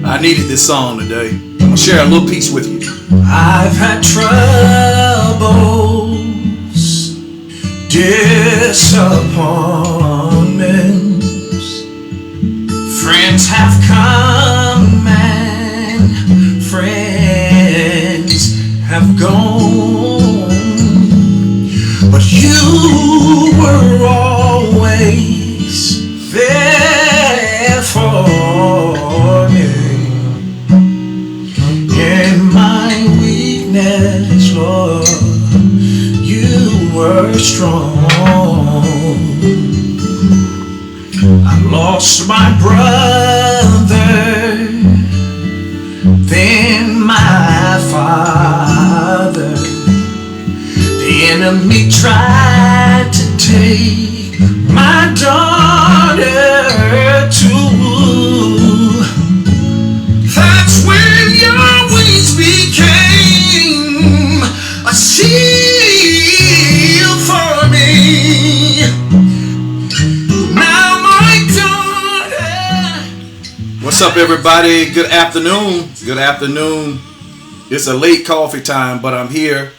I needed this song today. I'm going to share a little piece with you. I've had troubles, disappointments. Friends have come and friends have gone, but you were always there for me. In my weakness, Lord, you were strong. I lost my brother, then my father. The enemy tried to take my daughter too. That's when your wings became a shield for me. Now my daughter. What's up, everybody? Good afternoon. Good afternoon. It's a late coffee time, but I'm here.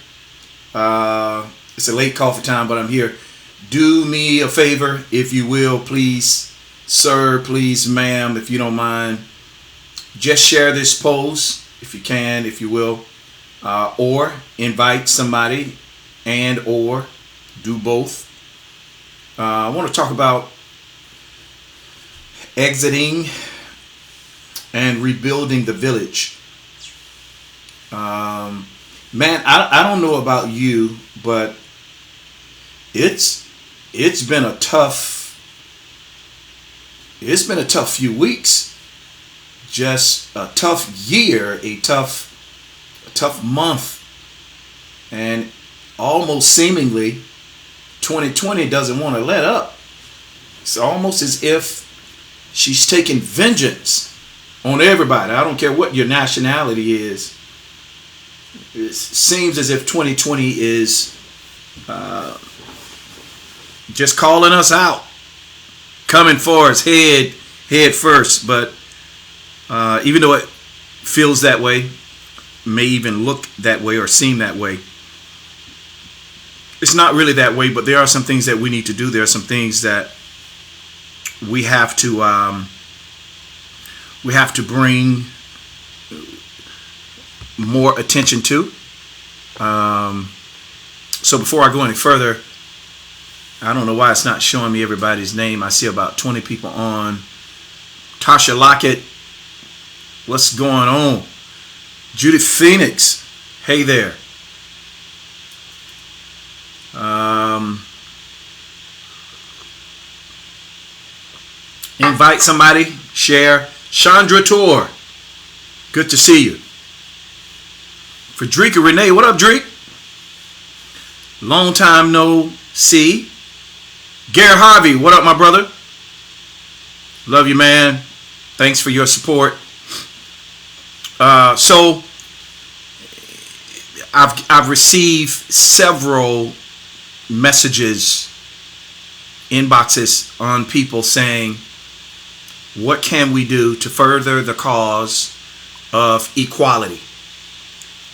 It's a late coffee time, but I'm here. Do me a favor, if you will, please, sir, please, ma'am, if you don't mind. Just share this post, if you can, if you will, or invite somebody, and or do both. I want to talk about exiting and rebuilding the village. Man, I don't know about you, but it's been a tough few weeks. Just a tough year, a tough month, and almost seemingly 2020 doesn't want to let up. It's almost as if she's taking vengeance on everybody. I don't care what your nationality is. It seems as if 2020 is just calling us out, coming for us head first. But even though it feels that way, may even look that way or seem that way, it's not really that way. But there are some things that we need to do. There are some things that we have to bring more attention to. So before I go any further, I don't know why it's not showing me everybody's name. I see about 20 people on. Tasha Lockett, what's going on? Judith Phoenix, hey there. Invite somebody, share. Chandra Tor, good to see you. Frederica Renee, what up, Drake? Long time no see. Gary Harvey, what up, my brother? Love you, man. Thanks for your support. So I've received several messages, inboxes on people saying, what can we do to further the cause of equality?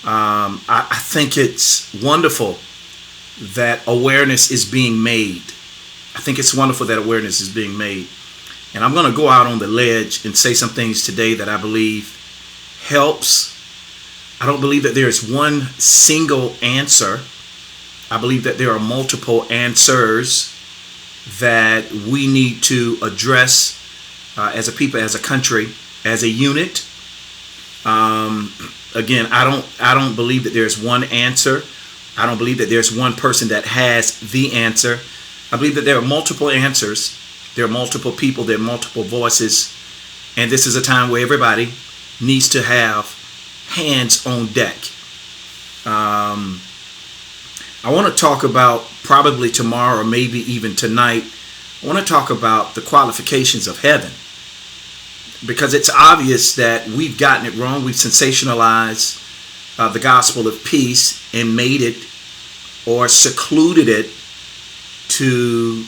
I think it's wonderful that awareness is being made. I think it's wonderful that awareness is being made. And I'm going to go out on the ledge and say some things today that I believe helps. I don't believe that there is one single answer. I believe that there are multiple answers that we need to address as a people, as a country, as a unit. Again, I don't believe that there's one answer. I don't believe that there's one person that has the answer. I believe that there are multiple answers. There are multiple people. There are multiple voices. And this is a time where everybody needs to have hands on deck. I want to talk about, probably tomorrow or maybe even tonight, I want to talk about the qualifications of heaven. Because it's obvious that we've gotten it wrong. We've sensationalized the gospel of peace and made it or secluded it to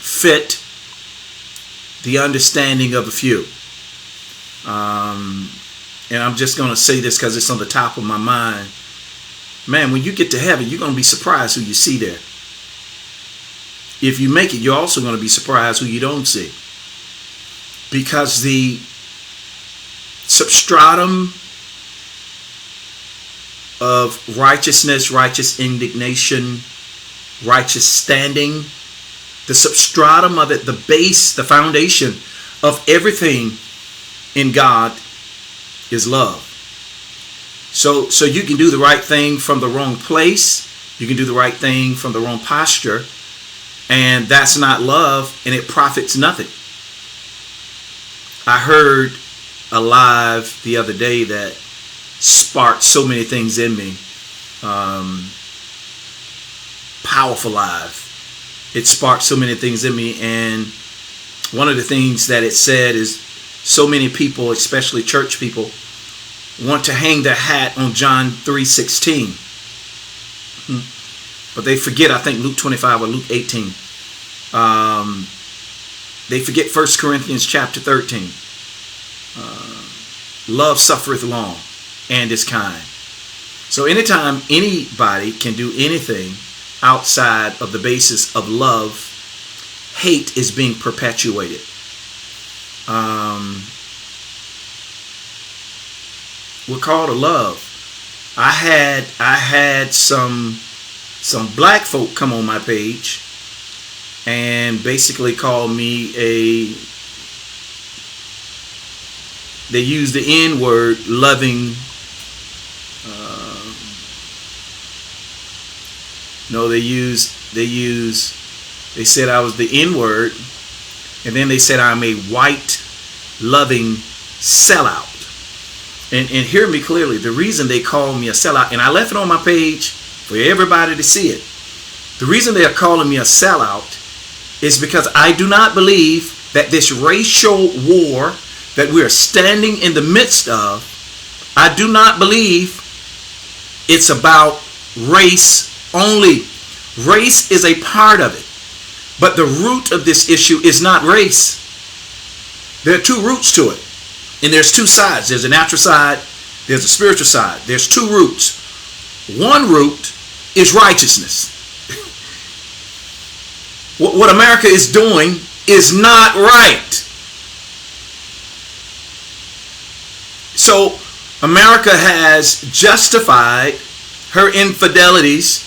fit the understanding of a few. And I'm just going to say this because it's on the top of my mind. Man, when you get to heaven, you're going to be surprised who you see there. If you make it, you're also going to be surprised who you don't see. Because the substratum of righteousness, righteous indignation, righteous standing, the substratum of it, the base, the foundation of everything in God is love. So you can do the right thing from the wrong place. You can do the right thing from the wrong posture. And that's not love, and it profits nothing. I heard a live the other day that sparked so many things in me. Powerful live. It sparked so many things in me, and one of the things that it said is so many people, especially church people, want to hang their hat on John 3:16. But they forget, I think, Luke 25 or Luke 18. They forget 1 Corinthians chapter 13. Love suffereth long and is kind. So anytime anybody can do anything outside of the basis of love, hate is being perpetuated. We're called to love. I had some black folk come on my page and basically call me they used the N word, loving. They said I was the N word, and then they said I'm a white loving sellout. And hear me clearly, the reason they call me a sellout, and I left it on my page for everybody to see it. The reason they are calling me a sellout is because I do not believe that this racial war that we are standing in the midst of, I do not believe it's about race only. Race is a part of it. But the root of this issue is not race. There are two roots to it. And there's two sides. There's a natural side. There's a spiritual side. There's two roots. One root is righteousness. What America is doing is not right. So America has justified her infidelities,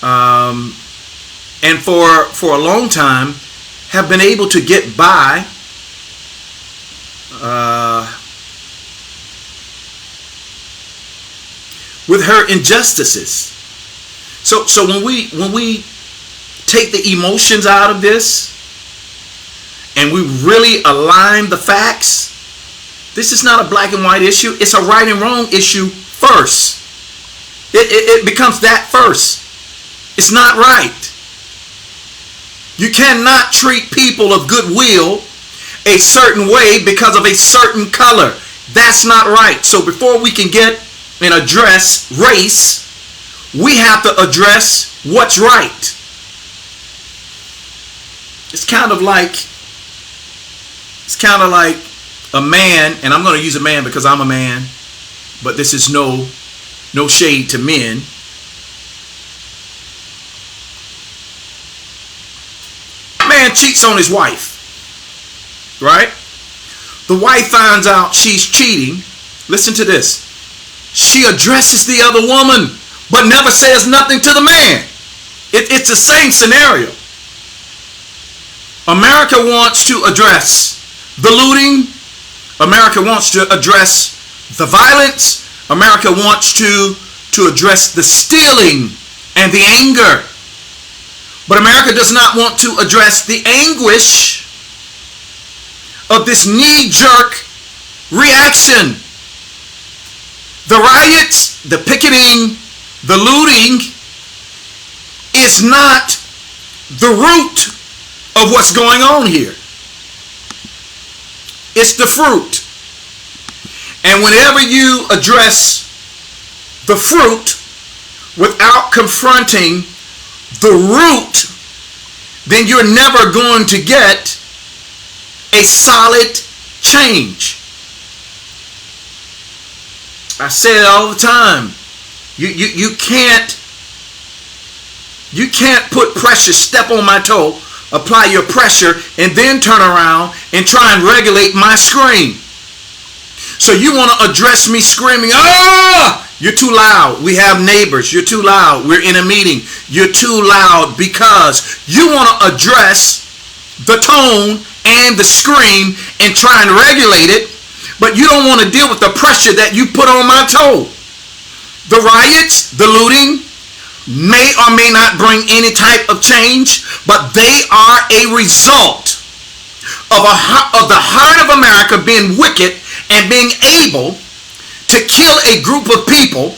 and for a long time have been able to get by with her injustices. So when we take the emotions out of this and we really align the facts, this is not a black and white issue. It's a right and wrong issue first. It becomes that first. It's not right. You cannot treat people of goodwill a certain way because of a certain color. That's not right. So before we can get and address race, we have to address what's right. It's kind of like a man, and I'm going to use a man because I'm a man, but this is no shade to men. Man cheats on his wife, right? The wife finds out she's cheating. Listen to this. She addresses the other woman, but never says nothing to the man. It's the same scenario. America wants to address the looting. America wants to address the violence. America wants to address the stealing and the anger. But America does not want to address the anguish of this knee-jerk reaction. The riots, the picketing, the looting is not the root of what's going on here. It's the fruit. And whenever you address the fruit without confronting the root, then you're never going to get a solid change. I say it all the time. You can't put pressure, step on my toe, apply your pressure, and then turn around and try and regulate my scream. So you want to address me screaming, "Ah! You're too loud. We have neighbors. You're too loud. We're in a meeting. You're too loud," because you want to address the tone and the scream and try and regulate it, but you don't want to deal with the pressure that you put on my toe. The riots, the looting, may or may not bring any type of change, but they are a result of the heart of America being wicked and being able to kill a group of people,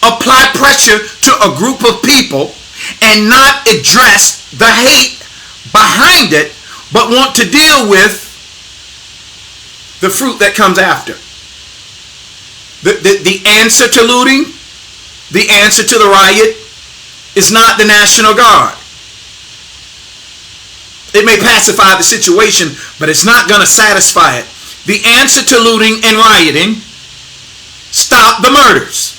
apply pressure to a group of people, and not address the hate behind it, but want to deal with the fruit that comes after. The answer to looting, the answer to the riot, is not the National Guard. It may pacify the situation, but it's not going to satisfy it. The answer to looting and rioting: stop the murders.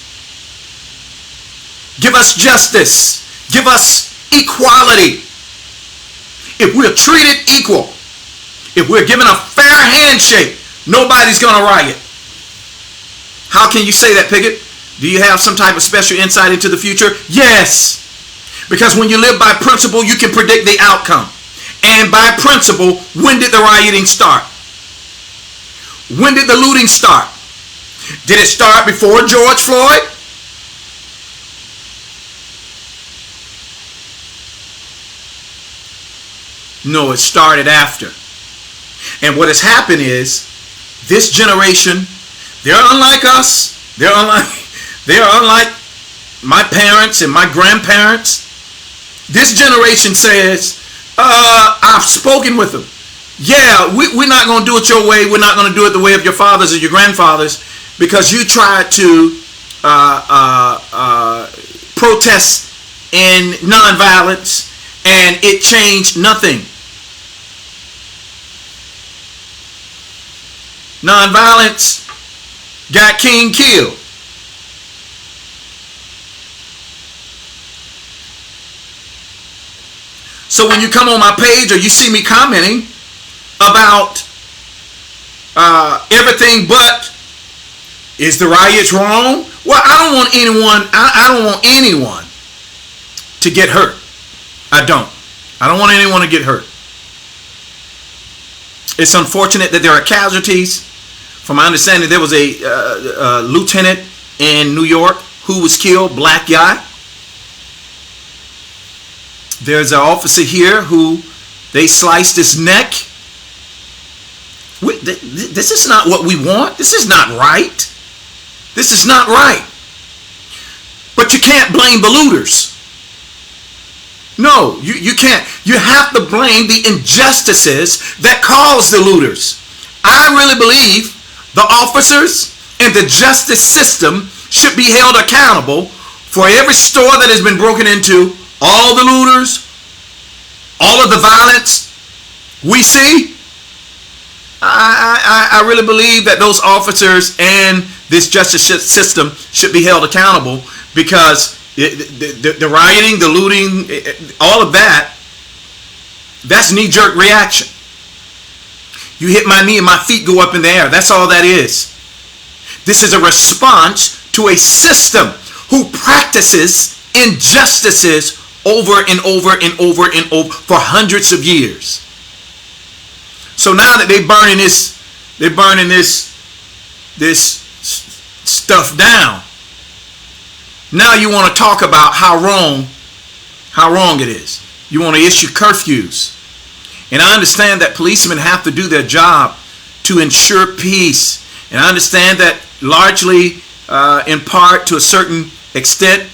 Give us justice. Give us equality. If we're treated equal, if we're given a fair handshake, nobody's going to riot. How can you say that, Pickett? Do you have some type of special insight into the future? Yes. Because when you live by principle, you can predict the outcome. And by principle, when did the rioting start? When did the looting start? Did it start before George Floyd? No, it started after. And what has happened is, this generation, they're unlike us. They're unlike my parents and my grandparents. This generation says, I've spoken with them. Yeah, we're not going to do it your way. We're not going to do it the way of your fathers or your grandfathers, because you tried to protest in nonviolence and it changed nothing. Nonviolence got King killed. So when you come on my page or you see me commenting about everything but is the riots wrong? Well, I don't want anyone to get hurt. I don't want anyone to get hurt. It's unfortunate that there are casualties. From my understanding, there was a lieutenant in New York who was killed, black guy. There's an officer here who they sliced his neck. This is not what we want. This is not right. This is not right. But you can't blame the looters. No, you can't. You have to blame the injustices that caused the looters. I really believe the officers and the justice system should be held accountable for every store that has been broken into, all the looters, all of the violence we see. I really believe that those officers and this justice system should be held accountable, because the rioting, the looting, all of that, that's knee-jerk reaction. You hit my knee and my feet go up in the air. That's all that is. This is a response to a system who practices injustices over and over and over and over for hundreds of years. So now that they're burning this stuff down, now you want to talk about how wrong it is. You want to issue curfews. And I understand that policemen have to do their job to ensure peace. And I understand that largely, in part, to a certain extent,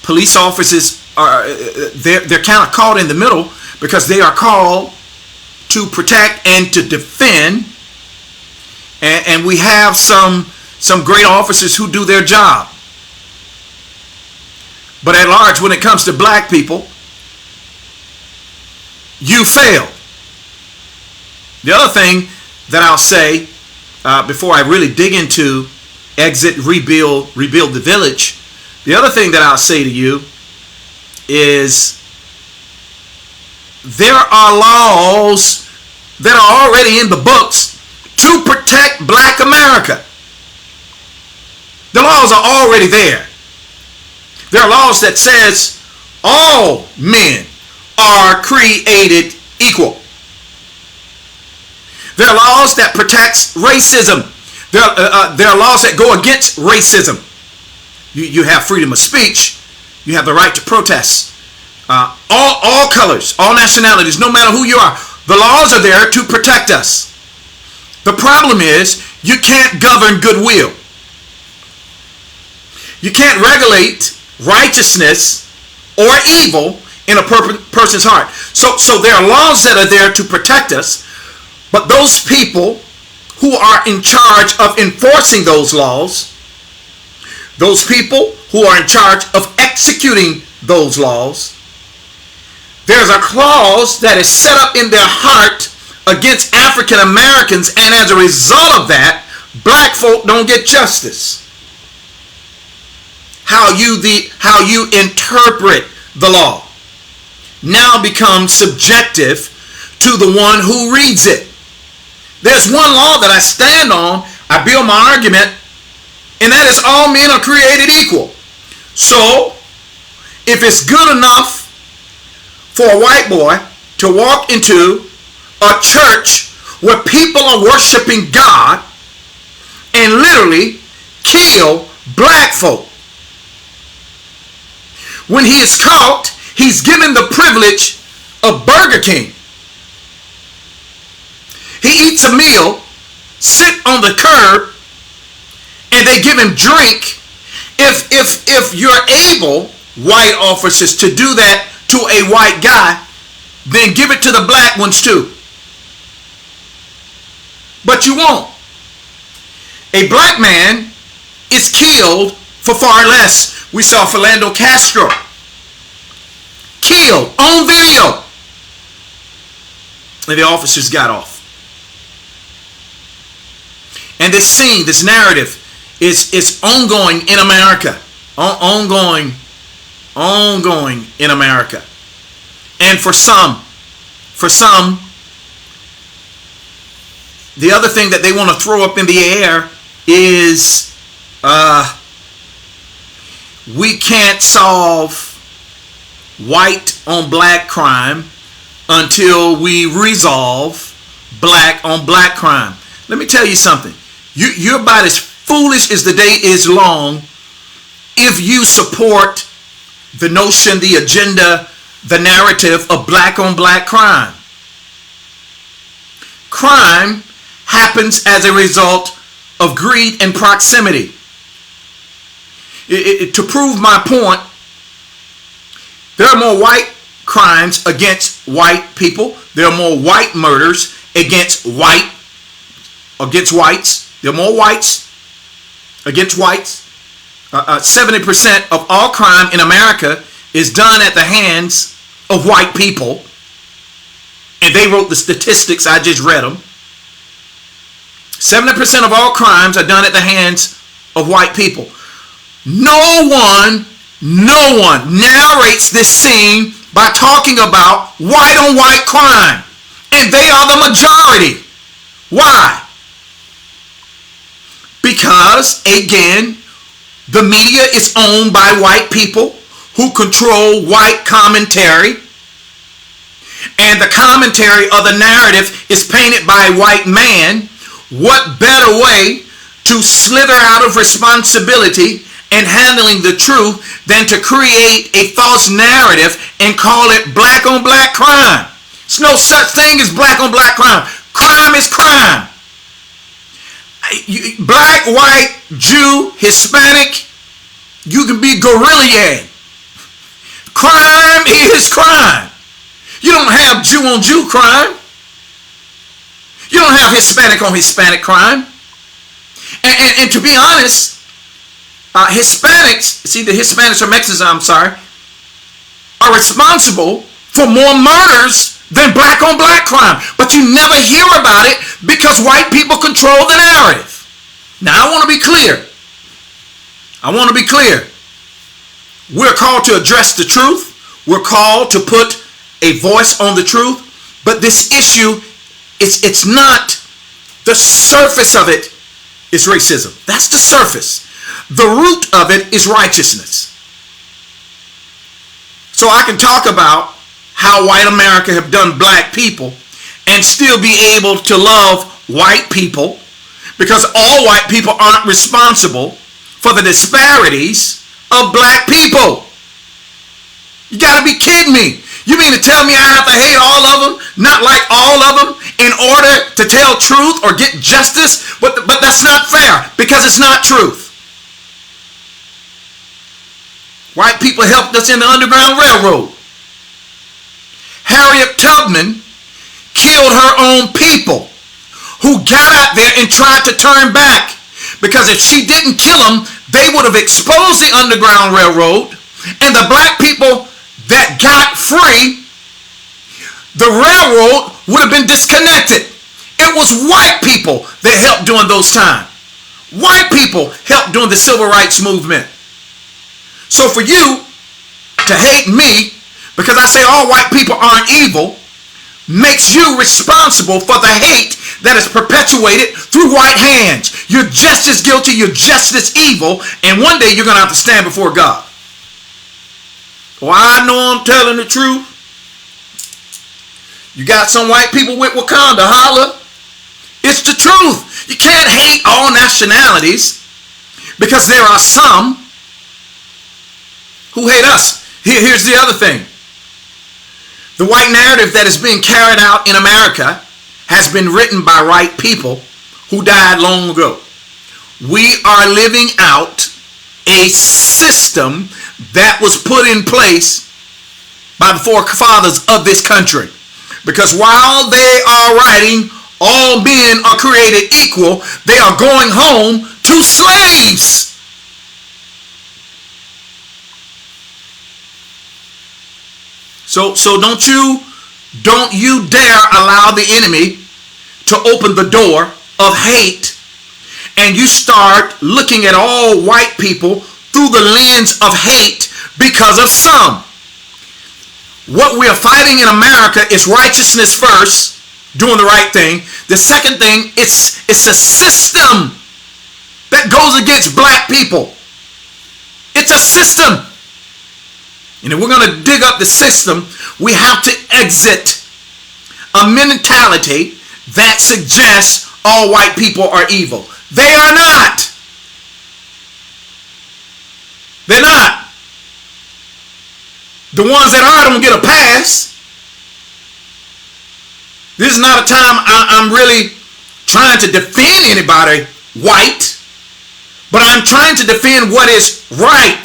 police officers they're kind of caught in the middle, because they are called to protect and to defend. And we have some great officers who do their job. But at large, when it comes to black people, you fail. The other thing that I'll say before I really dig into exit, rebuild the village, the other thing that I'll say to you is there are laws that are already in the books to protect Black America. The laws are already there. There are laws that says all men are created equal. There are laws that protects racism. There are laws that go against racism. You have freedom of speech. You have the right to protest. All colors, all nationalities, no matter who you are. The laws are there to protect us. The problem is you can't govern goodwill. You can't regulate righteousness or evil in a person's heart. So there are laws that are there to protect us, but those people who are in charge of enforcing those laws, those people who are in charge of executing those laws, there's a clause that is set up in their heart against African Americans, and as a result of that, black folk don't get justice. How you interpret the law now becomes subjective to the one who reads it. There's one law that I stand on, I build my argument, and that is all men are created equal. So, if it's good enough for a white boy to walk into a church where people are worshiping God and literally kill black folk, when he is caught, he's given the privilege of Burger King. He eats a meal, sit on the curb, and they give him drink. If you're able, white officers, to do that to a white guy, then give it to the black ones too. But you won't. A black man is killed for far less. We saw Philando Castro killed on video, and the officers got off. And this scene, this narrative is ongoing in America. Ongoing in America. And for some, the other thing that they want to throw up in the air is we can't solve white on black crime until we resolve black on black crime. Let me tell you something. You're about as foolish as the day is long if you support the notion, the agenda, the narrative of black on black crime. Crime happens as a result of greed and proximity. To prove my point, there are more white crimes against white people. There are more white murders against whites. There are more whites against whites. 70% of all crime in America is done at the hands of white people. And they wrote the statistics, I just read them. 70% of all crimes are done at the hands of white people. No one narrates this scene by talking about white on white crime. And they are the majority. Why? Because, again, the media is owned by white people who control white commentary. And the commentary or the narrative is painted by a white man. What better way to slither out of responsibility and handling the truth than to create a false narrative and call it black on black crime? There's no such thing as black on black crime. Crime is crime. Black, white, Jew, Hispanic, you can be guerrilla. Crime is crime. You don't have Jew on Jew crime. You don't have Hispanic on Hispanic crime. And to be honest, Hispanics, it's either Hispanics or Mexicans, I'm sorry, are responsible for more murders than black on black crime. But you never hear about it because white people control the narrative. Now, I want to be clear. We're called to address the truth. We're called to put a voice on the truth. But this issue, it's not the surface of it is racism. That's the surface. The root of it is righteousness. So I can talk about how white America have done black people and still be able to love white people, because all white people aren't responsible for the disparities of black people. You gotta be kidding me. You mean to tell me I have to hate all of them, not like all of them, in order to tell truth or get justice? But that's not fair, because it's not truth. White people helped us in the Underground Railroad. Harriet Tubman killed her own people who got out there and tried to turn back. Because if she didn't kill them, they would have exposed the Underground Railroad, and the black people that got free, the railroad would have been disconnected. It was white people that helped during those times. White people helped during the Civil Rights Movement. So for you to hate me because I say all white people aren't evil makes you responsible for the hate that is perpetuated through white hands. You're just as guilty, you're just as evil, and one day you're going to have to stand before God. Well, I know I'm telling the truth. You got some white people with Wakanda, holla. It's the truth. You can't hate all nationalities because there are some who hate us. Here's the other thing. The white narrative that is being carried out in America has been written by white people who died long ago. We are living out a system that was put in place by the forefathers of this country. Because while they are writing, all men are created equal, they are going home to slaves. So don't you dare allow the enemy to open the door of hate, and you start looking at all white people through the lens of hate because of some. What we are fighting in America is righteousness first, doing the right thing. The second thing, it's a system that goes against black people. It's a system. And if we're going to dig up the system, we have to exit a mentality that suggests all white people are evil. They are not. They're not. The ones that are don't get a pass. This is not a time I'm really trying to defend anybody white, but I'm trying to defend what is right.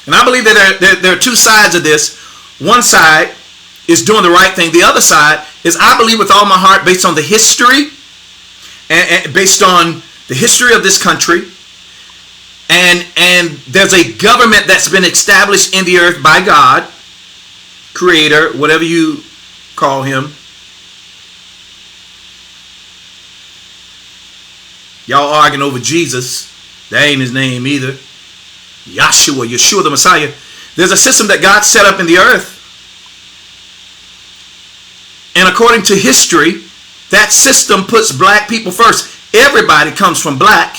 And I believe that there are two sides of this. One side is doing the right thing. The other side is, I believe with all my heart, based on the history, and based on the history of this country, and there's a government that's been established in the earth by God, Creator, whatever you call him. Y'all arguing over Jesus. That ain't his name either. Yeshua the Messiah. There's a system that God set up in the earth. And according to history, that system puts black people first. Everybody comes from black.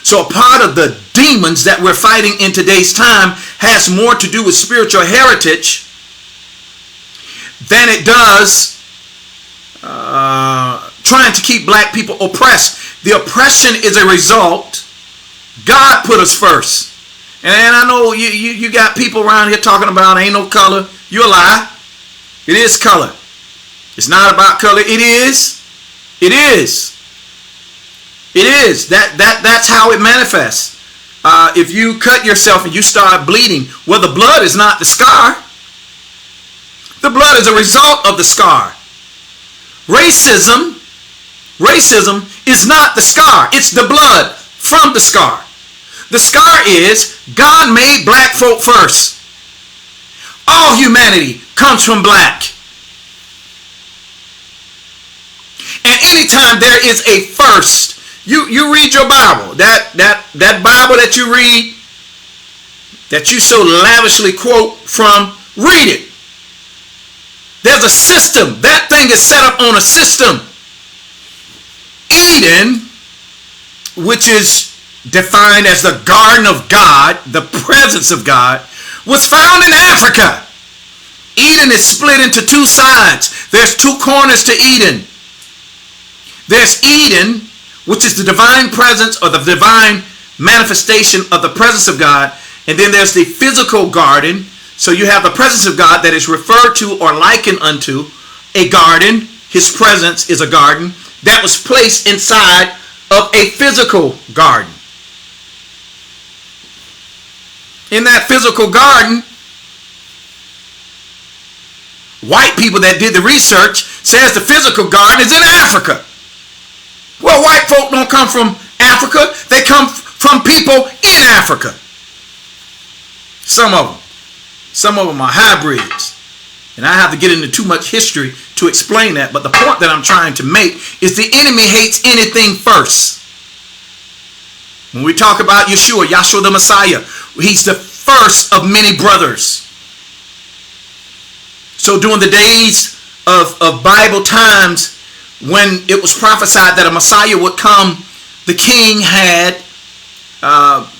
So a part of the demons that we're fighting in today's time has more to do with spiritual heritage than it does trying to keep black people oppressed. The oppression is a result. God put us first. And I know you got people around here talking about ain't no color. You a lie. It is color. It's not about color. It is. It is. It is. That's how it manifests. If you cut yourself and you start bleeding, well, the blood is not the scar. The blood is a result of the scar. Racism is not the scar. It's the blood from the scar. The scar is God made black folk first. All humanity comes from black. anytime there is a first, you read your Bible, that Bible that you read, that you so lavishly quote from, read it. There's a system. That thing is set up on a system. Eden, which is defined as the garden of God, the presence of God, was found in Africa. Eden is split into two sides. There's two corners to Eden. There's Eden, which is the divine presence or the divine manifestation of the presence of God. And then there's the physical garden. So you have the presence of God that is referred to or likened unto a garden. His presence is a garden that was placed inside of a physical garden. In that physical garden, white people that did the research says the physical garden is in Africa. Well, white folk don't come from Africa. They come from people in Africa. Some of them are hybrids. And I have to get into too much history to explain that. But the point that I'm trying to make is the enemy hates anything first. When we talk about Yeshua the Messiah, he's the first of many brothers. So during the days of Bible times, when it was prophesied that a Messiah would come, the king had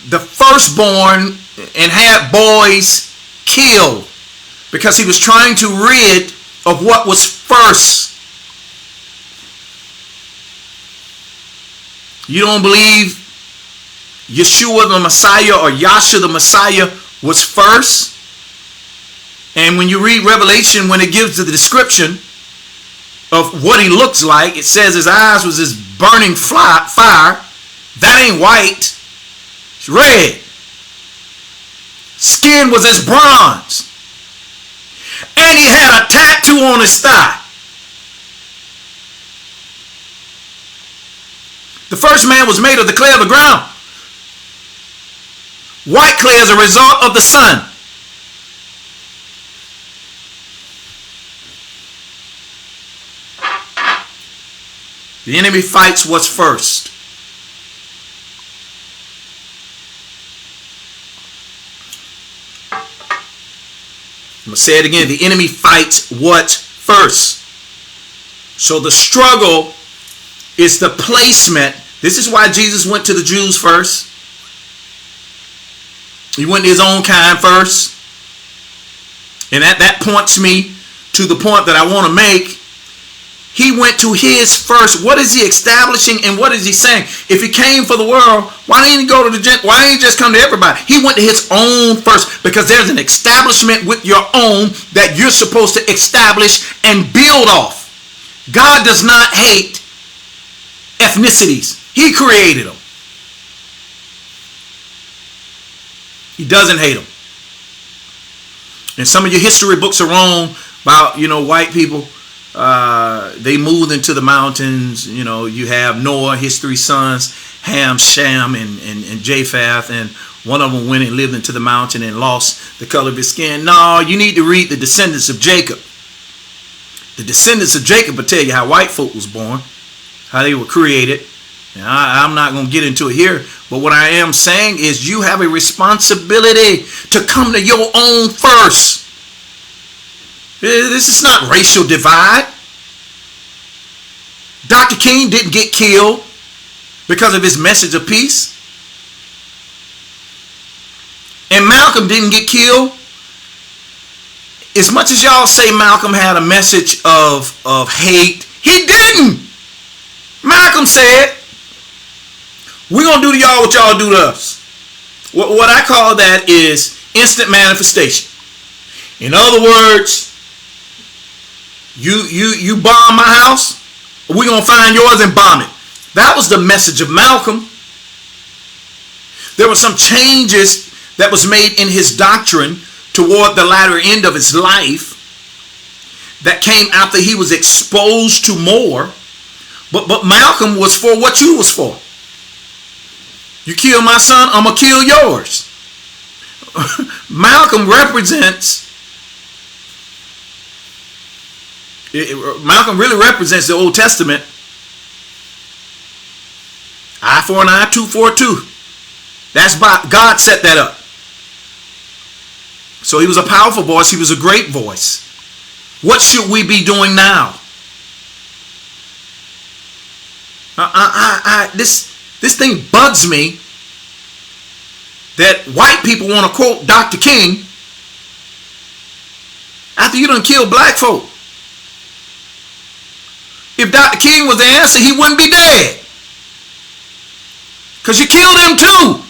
the firstborn and had boys killed because he was trying to rid of what was first. You don't believe Yeshua the Messiah or Yahshua the Messiah was first? And when you read Revelation, when it gives the description of what he looks like, it says his eyes was this burning fire. That ain't white. It's red. Skin was as bronze. And he had a tattoo on his thigh. The first man was made of the clay of the ground. White clay is a result of the sun. The enemy fights what's first. I'm going to say it again. The enemy fights what first. So the struggle is the placement. This is why Jesus went to the Jews first. He went to his own kind first. And that points me to the point that I want to make. He went to his first. What is he establishing and what is he saying? If he came for the world, why didn't he go to the gent? Why didn't he just come to everybody? He went to his own first because there's an establishment with your own that you're supposed to establish and build off. God does not hate ethnicities. He created them. He doesn't hate them. And some of your history books are wrong about, white people. They moved into the mountains. You have Noah, his three sons, Ham, Shem, and Japheth, and one of them went and lived into the mountain and lost the color of his skin. No, you need to read the descendants of Jacob. The descendants of Jacob will tell you how white folk was born, how they were created. Now, I'm not going to get into it here, but what I am saying is you have a responsibility to come to your own first. This is not racial divide. Dr. King didn't get killed because of his message of peace. And Malcolm didn't get killed. As much as y'all say Malcolm had a message of hate, he didn't. Malcolm said, we're going to do to y'all what y'all do to us. What I call that is instant manifestation. In other words, you bomb my house, we're going to find yours and bomb it. That was the message of Malcolm. There were some changes that was made in his doctrine toward the latter end of his life that came after he was exposed to more. But Malcolm was for what you was for. You kill my son, I'm going to kill yours. Malcolm really represents the Old Testament Eye for an eye, tooth for a tooth. That's by God set that up. So he was a powerful voice. He was a great voice. What should we be doing now? This thing bugs me that white people want to quote Dr. King after you done killed black folk. If Dr. King was the answer, he wouldn't be dead. Because you killed him too.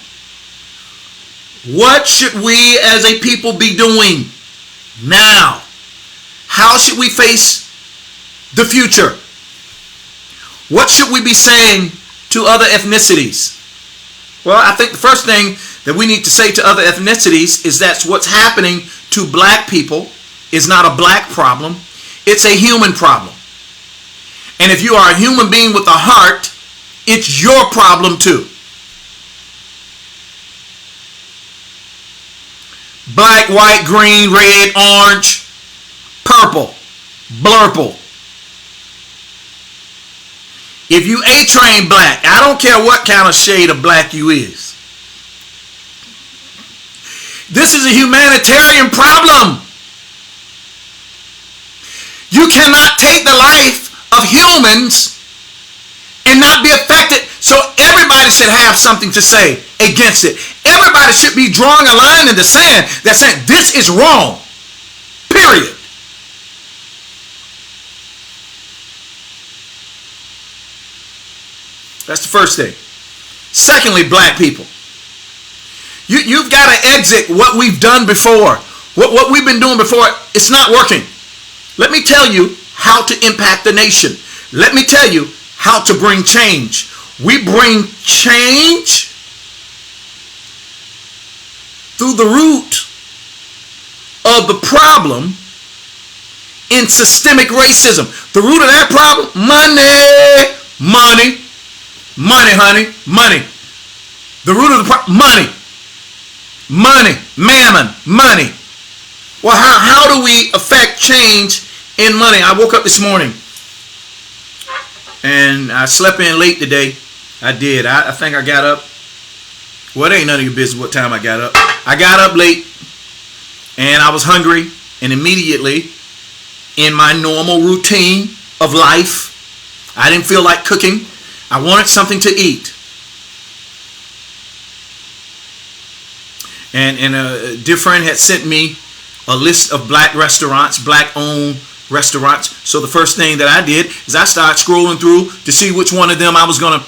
What should we as a people be doing now? How should we face the future? What should we be saying to other ethnicities? Well, I think the first thing that we need to say to other ethnicities is that what's happening to black people is not a black problem. It's a human problem. And if you are a human being with a heart, it's your problem too. Black, white, green, red, orange, purple, blurple. If you A-train black, I don't care what kind of shade of black you is. This is a humanitarian problem. You cannot take the life of humans and not be affected. So everybody should have something to say against it. Everybody should be drawing a line in the sand that's saying this is wrong. Period. That's the first thing. Secondly, black people. You've got to exit what we've done before. What we've been doing before, it's not working. Let me tell you how to impact the nation. Let me tell you how to bring change. We bring change through the root of the problem in systemic racism. The root of that problem, money, honey, money. The root of the problem, money, mammon, money. Well, how do we affect change in money? I woke up this morning and I slept in late today. I did. I think I got up. Well, it ain't none of your business what time I got up. I got up late and I was hungry, and immediately in my normal routine of life, I didn't feel like cooking. I wanted something to eat. And a dear friend had sent me a list of black restaurants, black-owned restaurants. So the first thing that I did is I started scrolling through to see which one of them I was going to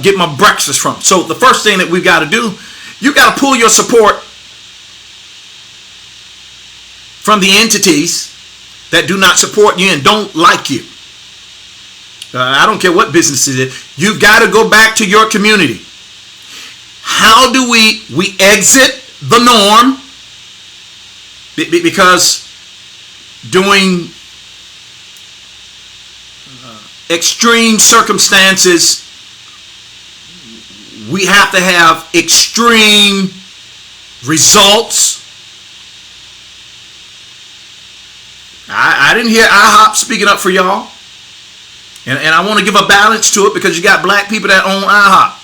get my breakfast from. So the first thing that we've got to do, you got to pull your support from the entities that do not support you and don't like you. I don't care what business it is. You've got to go back to your community. How do we exit the norm? Because during extreme circumstances, we have to have extreme results. I didn't hear IHOP speaking up for y'all. And I want to give a balance to it because you got black people that own IHOP.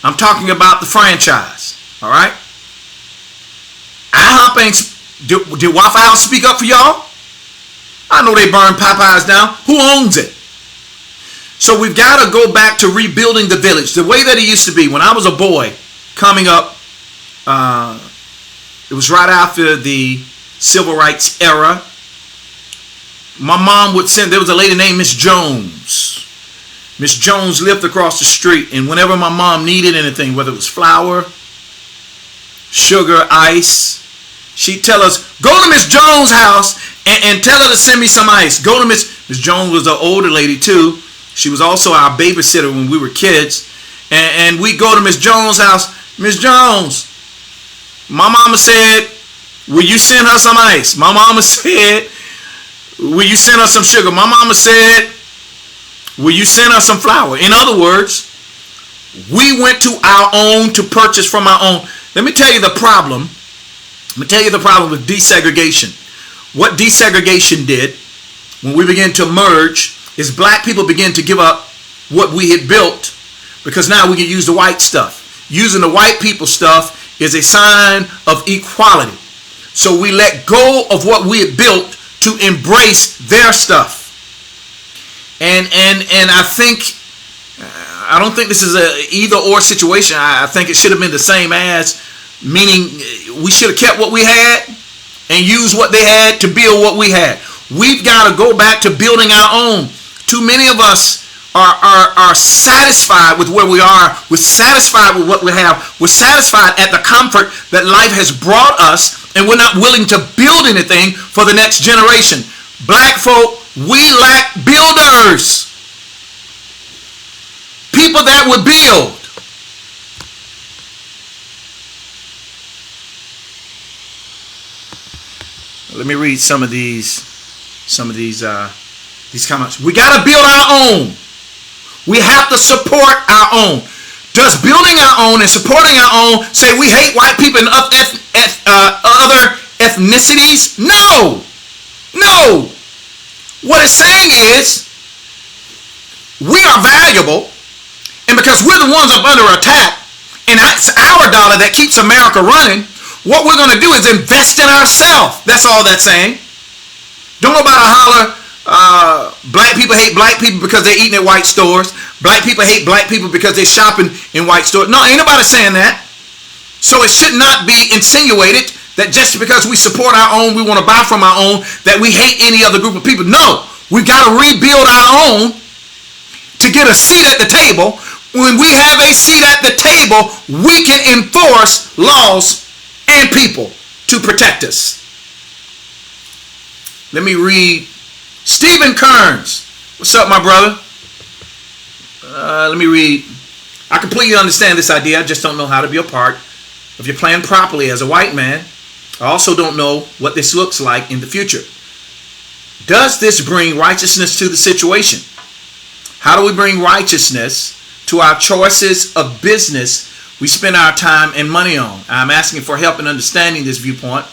I'm talking about the franchise. All right? IHOP ain't... Did Waffle House speak up for y'all? I know they burned Popeyes down. Who owns it? So we've got to go back to rebuilding the village. The way that it used to be when I was a boy coming up. It was right after the civil rights era. My mom would send, there was a lady named Miss Jones. Miss Jones lived across the street, and whenever my mom needed anything, whether it was flour, sugar, ice, she'd tell us, go to Miss Jones' house and tell her to send me some ice. Go to Miss Jones was an older lady too. She was also our babysitter when we were kids. And we go to Miss Jones' house. Miss Jones, my mama said, will you send her some ice? My mama said, will you send her some sugar? My mama said, will you send her some flour? In other words, we went to our own to purchase from our own. Let me tell you the problem. Let me tell you the problem with desegregation. What desegregation did when we began to merge is black people began to give up what we had built because now we can use the white stuff. Using the white people stuff is a sign of equality. So we let go of what we had built to embrace their stuff. And I think, I don't think this is a either or situation. I think it should have been the same as, meaning we should have kept what we had and used what they had to build what we had. We've got to go back to building our own. Too many of us are satisfied with where we are. We're satisfied with what we have. We're satisfied at the comfort that life has brought us, and we're not willing to build anything for the next generation. Black folk, we lack builders. People that would build. Let me read some of these comments. We got to build our own. We have to support our own. Does building our own and supporting our own say we hate white people and other ethnicities? No. No. What it's saying is we are valuable, and because we're the ones up under attack, and it's our dollar that keeps America running, what we're going to do is invest in ourselves. That's all that's saying. Don't nobody holler, black people hate black people because they're eating at white stores. Black people hate black people because they're shopping in white stores. No, ain't nobody saying that. So it should not be insinuated that just because we support our own, we want to buy from our own, that we hate any other group of people. No, we got to rebuild our own to get a seat at the table. When we have a seat at the table, we can enforce laws and people to protect us. Let me read Stephen Kearns. What's up, my brother? Let me read. I completely understand this idea. I just don't know how to be a part of your plan properly as a white man. I also don't know what this looks like in the future. Does this bring righteousness to the situation? How do we bring righteousness to our choices of business we spend our time and money on? I'm asking for help in understanding this viewpoint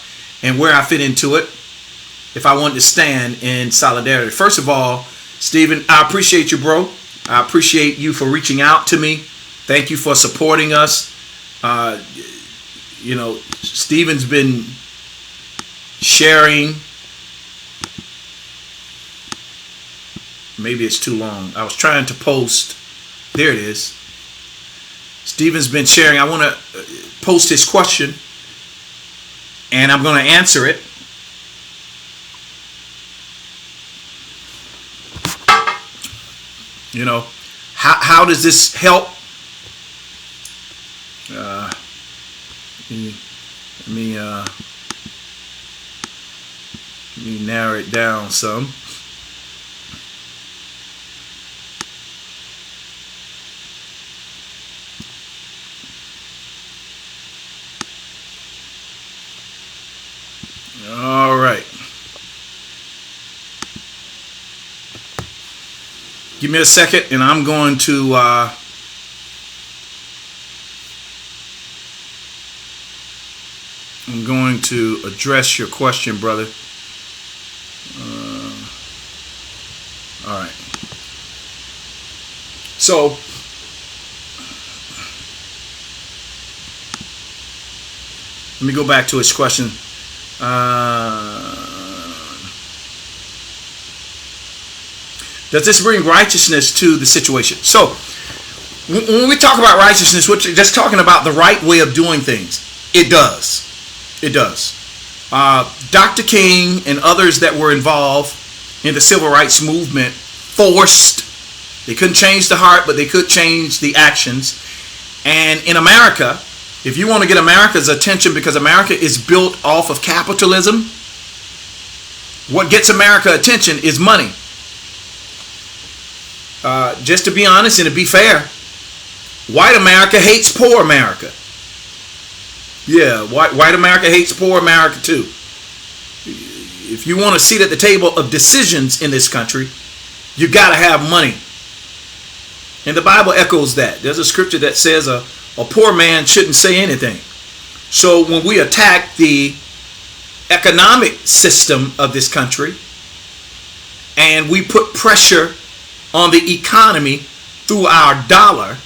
and where I fit into it if I want to stand in solidarity. First of all, Stephen, I appreciate you, bro. I appreciate you for reaching out to me. Thank you for supporting us. Stephen's been sharing. Maybe it's too long. I was trying to post. There it is. Stephen's been sharing. I want to post his question, and I'm going to answer it. How does this help? Let me narrow it down some. All right. Give me a second, and I'm going to address your question, brother. All right. So, let me go back to his question. Does this bring righteousness to the situation? So, when we talk about righteousness, we're just talking about the right way of doing things. It does. It does. Dr. King and others that were involved in the civil rights movement they couldn't change the heart, but they could change the actions. And in America, if you want to get America's attention, because America is built off of capitalism, what gets America attention is money. Just to be honest and to be fair, white America hates poor America. Yeah, white America hates poor America too. If you want a seat at the table of decisions in this country, you got to have money. And the Bible echoes that. There's a scripture that says a poor man shouldn't say anything. So when we attack the economic system of this country and we put pressure on the economy through our dollar,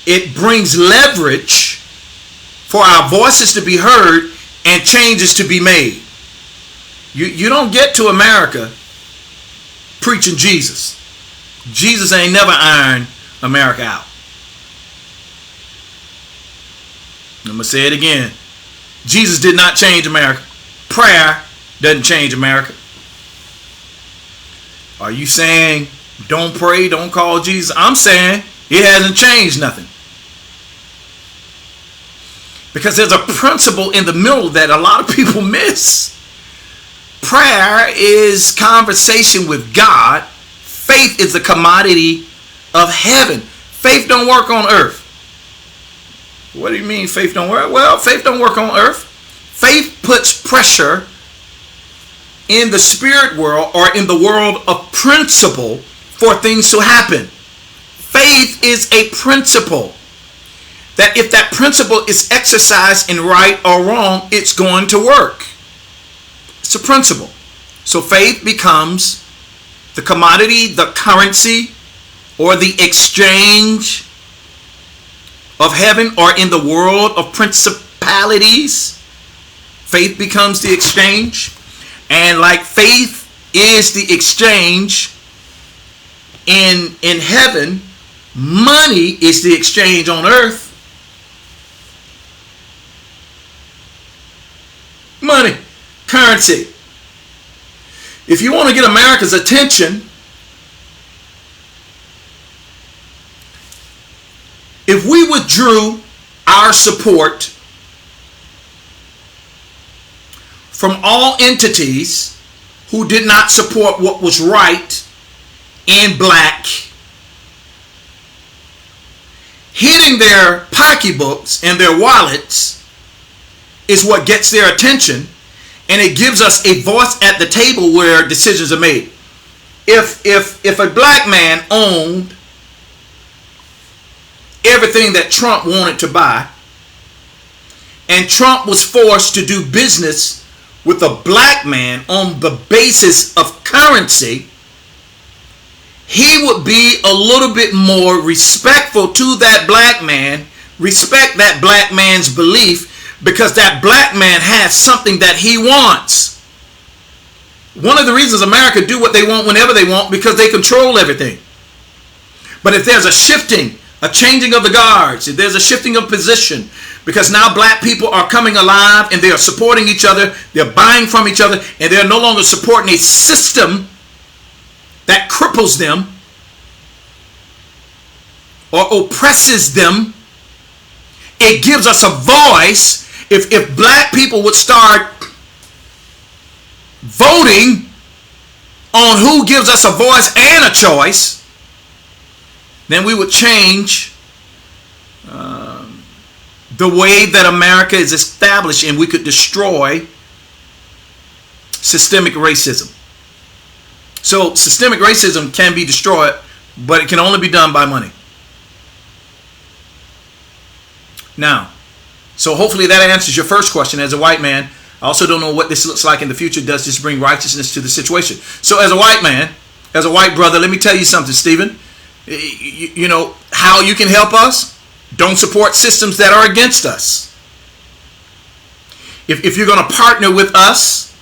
it brings leverage for our voices to be heard and changes to be made. You don't get to America preaching Jesus. Jesus ain't never ironed America out. I'm going to say it again. Jesus did not change America. Prayer doesn't change America. Are you saying don't pray, don't call Jesus? I'm saying it hasn't changed nothing. Because there's a principle in the middle that a lot of people miss. Prayer is conversation with God. Faith is the commodity of heaven. Faith don't work on earth. What do you mean faith don't work? Well, faith don't work on earth. Faith puts pressure in the spirit world or in the world of principle for things to happen. Faith is a principle that if that principle is exercised in right or wrong, it's going to work. It's a principle. So faith becomes the commodity, the currency, or the exchange of heaven, or in the world of principalities. Faith becomes the exchange. And like faith is the exchange in heaven, money is the exchange on earth. Money, currency. If you want to get America's attention, if we withdrew our support from all entities who did not support what was right in black, hitting their pocketbooks and their wallets is what gets their attention, and it gives us a voice at the table where decisions are made. If a black man owned everything that Trump wanted to buy, and Trump was forced to do business with a black man on the basis of currency, he would be a little bit more respectful to that black man, respect that black man's belief, because that black man has something that he wants. One of the reasons America do what they want whenever they want, because they control everything. But if there's a shifting, a changing of the guards, if there's a shifting of position, because now black people are coming alive and they are supporting each other, they're buying from each other, and they're no longer supporting a system that cripples them or oppresses them, it gives us a voice. If black people would start voting on who gives us a voice and a choice, then we would change the way that America is established, and we could destroy systemic racism. So systemic racism can be destroyed, but it can only be done by money. Now, so hopefully that answers your first question. As a white man, I also don't know what this looks like in the future. Does this bring righteousness to the situation? So as a white man, as a white brother, let me tell you something, Stephen. You know how you can help us? Don't support systems that are against us. If you're going to partner with us,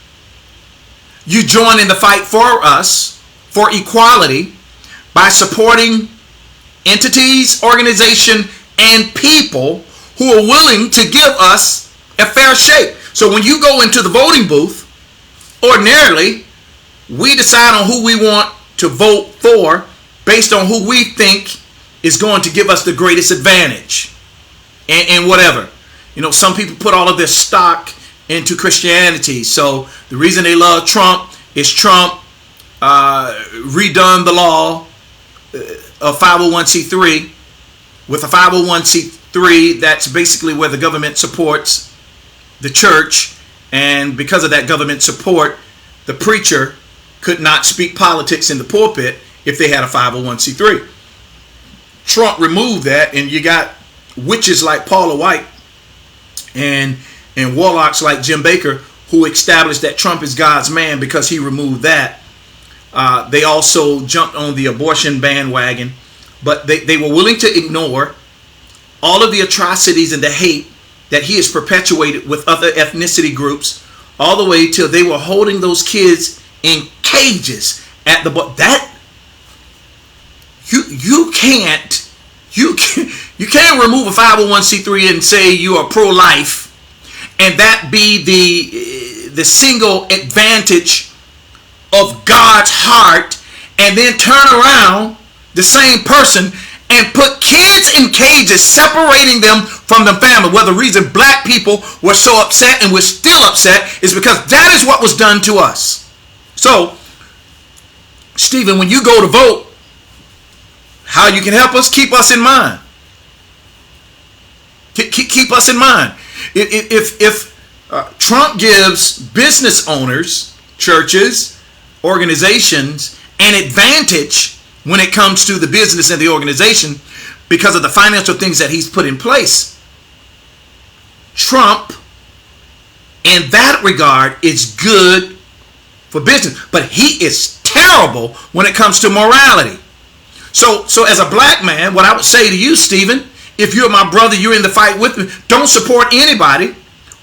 you join in the fight for us, for equality, by supporting entities, organizations, and people who are willing to give us a fair shake. So when you go into the voting booth, ordinarily, we decide on who we want to vote for based on who we think is going to give us the greatest advantage and whatever. You know, some people put all of their stock into Christianity. So the reason they love Trump is Trump redone the law of 501c3. With a 501c3, that's basically where the government supports the church, and because of that government support, the preacher could not speak politics in the pulpit if they had a 501c3. Trump removed that, and you got witches like Paula White and warlocks like Jim Baker who established that Trump is God's man because he removed that. They also jumped on the abortion bandwagon, but they were willing to ignore all of the atrocities and the hate that he has perpetuated with other ethnicity groups, all the way till they were holding those kids in cages at the that you can't remove a 501c3 and say you are pro-life, and that be the single advantage of God's heart, and then turn around the same person and put kids in cages, separating them from the family. Well, the reason black people were so upset, and we're still upset, is because that is what was done to us. So, Stephen, when you go to vote, how you can help us? Keep us in mind. Keep us in mind. If Trump gives business owners, churches, organizations an advantage when it comes to the business and the organization because of the financial things that he's put in place, Trump, in that regard, is good for business, but he is terrible when it comes to morality. So as a black man, what I would say to you, Stephen, if you're my brother, you're in the fight with me, don't support anybody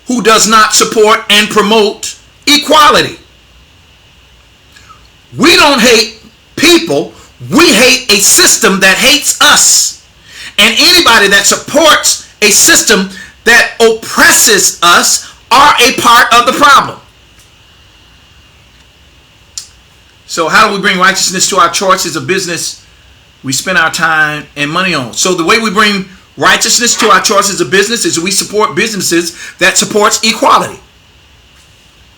who does not support and promote equality. We don't hate people, we hate a system that hates us. And anybody that supports a system that oppresses us are a part of the problem. So how do we bring righteousness to our choices of business we spend our time and money on? So the way we bring righteousness to our choices of business is we support businesses that supports equality.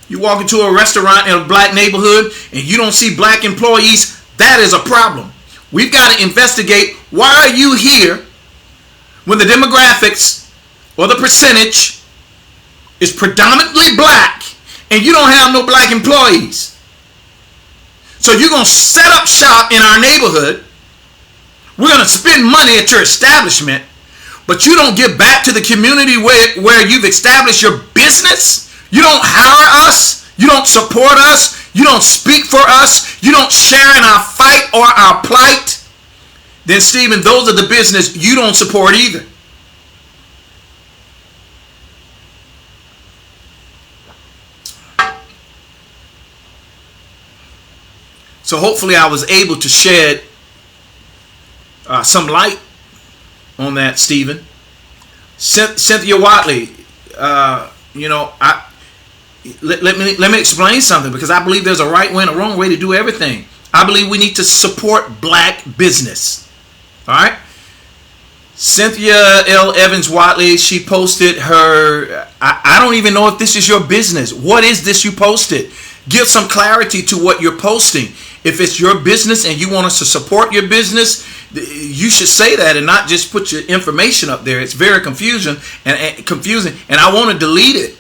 You walk into a restaurant in a black neighborhood and you don't see black employees, that is a problem. We've got to investigate, why are you here when the demographics or the percentage is predominantly black and you don't have no black employees? So you're going to set up shop in our neighborhood. We're going to spend money at your establishment, but you don't give back to the community where you've established your business. You don't hire us. You don't support us. You don't speak for us. You don't share in our fight or our plight. Then, Stephen, those are the business you don't support either. So hopefully I was able to shed some light on that, Stephen. Cynthia Watley, let me explain something, because I believe there's a right way and a wrong way to do everything. I believe we need to support black business. All right? Cynthia L. Evans Watley, she posted her, I don't even know if this is your business. What is this you posted? Give some clarity to what you're posting. If it's your business and you want us to support your business, you should say that and not just put your information up there. It's very confusing, and I want to delete it.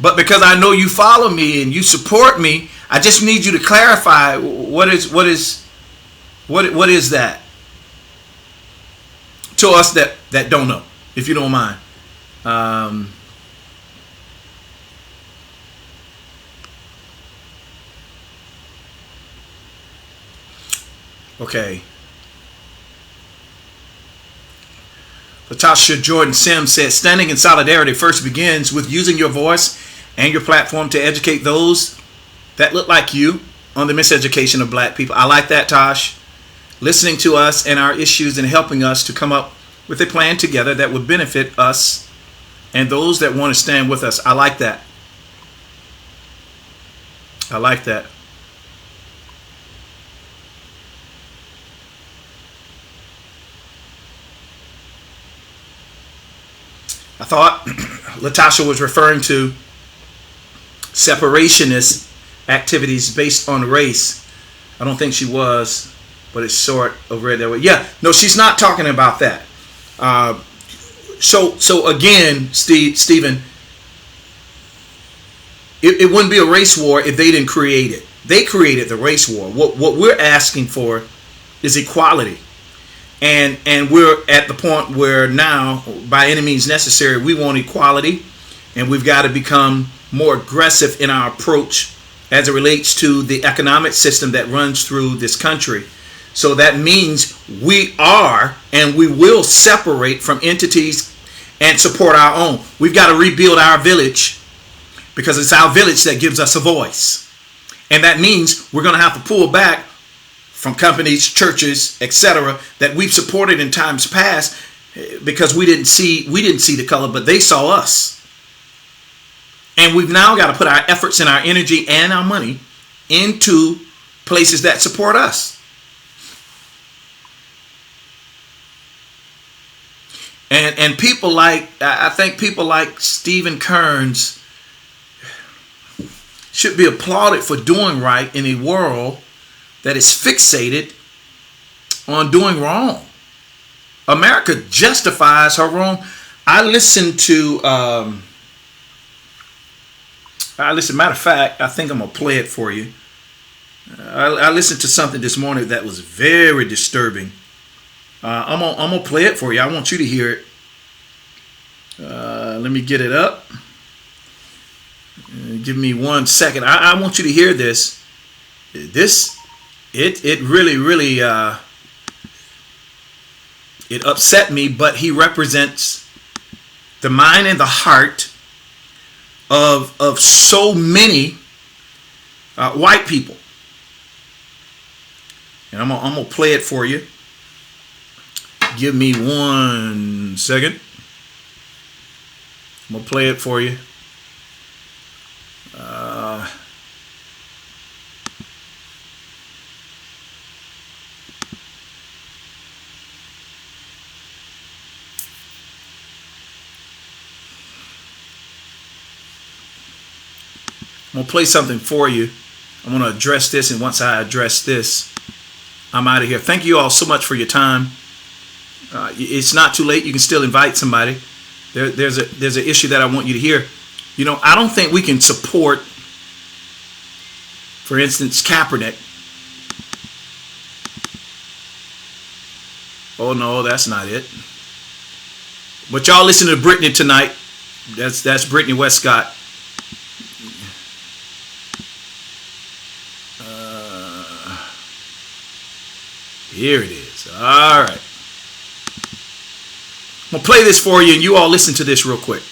But because I know you follow me and you support me, I just need you to clarify what is that to us that don't know, if you don't mind. Okay. Latasha Jordan Sims said, standing in solidarity first begins with using your voice and your platform to educate those that look like you on the miseducation of black people. I like that, Tosh. Listening to us and our issues and helping us to come up with a plan together that would benefit us and those that want to stand with us. I like that. I like that. I thought Latasha was referring to separationist activities based on race. I don't think she was, but it's sort of read that way. Yeah, no, she's not talking about that. So again, Stephen, it wouldn't be a race war if they didn't create it. They created the race war. What we're asking for is equality. And we're at the point where now, by any means necessary, we want equality, and we've got to become more aggressive in our approach as it relates to the economic system that runs through this country. So that means we are and we will separate from entities and support our own. We've got to rebuild our village because it's our village that gives us a voice. And that means we're going to have to pull back from companies, churches, etc., that we've supported in times past because we didn't see the color, but they saw us. And we've now got to put our efforts and our energy and our money into places that support us. And people like, I think people like Stephen Kearns should be applauded for doing right in a world that is fixated on doing wrong. America justifies her wrong. Matter of fact, I think I'm going to play it for you. I listened to something this morning that was very disturbing. I'm gonna play it for you. I want you to hear it. Let me get it up. Give me 1 second. I want you to hear this. It really it upset me, but he represents the mind and the heart of so many white people. And I'm gonna play it for you. Give me 1 second. I'm gonna play it for you. I'm gonna play something for you. I'm gonna address this, and once I address this, I'm out of here. Thank you all so much for your time. It's not too late. You can still invite somebody. There's an issue that I want you to hear. You know, I don't think we can support, for instance, Kaepernick. Oh no, that's not it. But y'all listen to Brittany tonight. That's Brittany Westcott. Here it is. All right. I'm going to play this for you, and you all listen to this real quick.